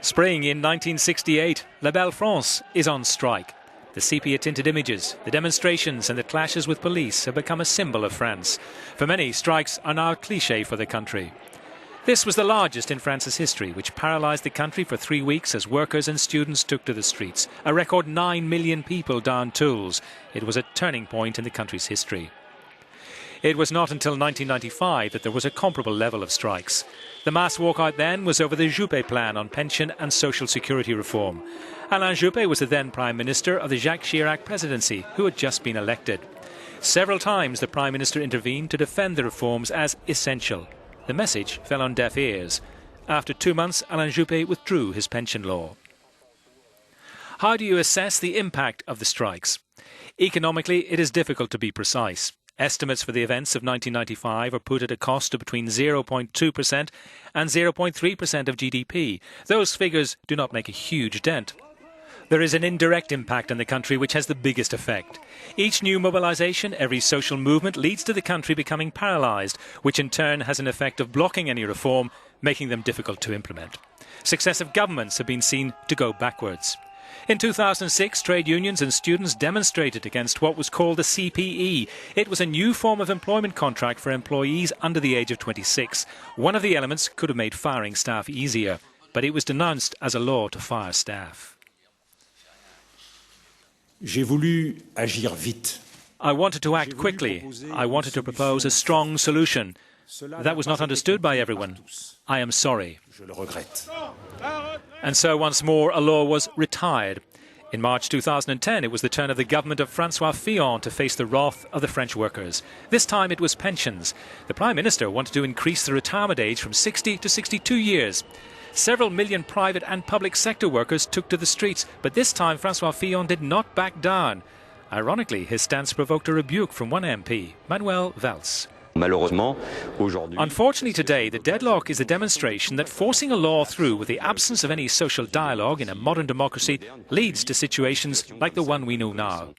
Spring in 1968, La Belle France is on strike. The sepia-tinted images, the demonstrations and the clashes with police have become a symbol of France. For many, strikes are now a cliche for the country. This was the largest in France's history, which paralysed the country for 3 weeks as workers and students took to the streets. A record 9 million people downed tools. It was a turning point in the country's history. It was not until 1995 that there was a comparable level of strikes. The mass walkout then was over the Juppé plan on pension and social security reform. Alain Juppé was the then Prime Minister of the Jacques Chirac presidency, who had just been elected. Several times the Prime Minister intervened to defend the reforms as essential. The message fell on deaf ears. After 2 months, Alain Juppé withdrew his pension law. How do you assess the impact of the strikes? Economically, it is difficult to be precise. Estimates for the events of 1995 are put at a cost of between 0.2% and 0.3% of GDP. Those figures do not make a huge dent. There is an indirect impact on the country which has the biggest effect. Each new mobilisation, every social movement leads to the country becoming paralysed, which in turn has an effect of blocking any reform, making them difficult to implement. Successive governments have been seen to go backwards. In 2006, trade unions and students demonstrated against what was called the CPE. It was a new form of employment contract for employees under the age of 26. One of the elements could have made firing staff easier, but it was denounced as a law to fire staff. J'ai voulu agir vite. I wanted to act quickly. I wanted to propose a strong solution. That was not understood by everyone. I am sorry. Je le regrette. And so once more a law was retired. In March 2010 it was the turn of the government of François Fillon to face the wrath of the French workers. This time it was pensions. The Prime Minister wanted to increase the retirement age from 60 to 62 years. Several million private and public sector workers took to the streets, but this time François Fillon did not back down. Ironically, his stance provoked a rebuke from one MP, Manuel Valls. Unfortunately today, the deadlock is a demonstration that forcing a law through with the absence of any social dialogue in a modern democracy leads to situations like the one we know now.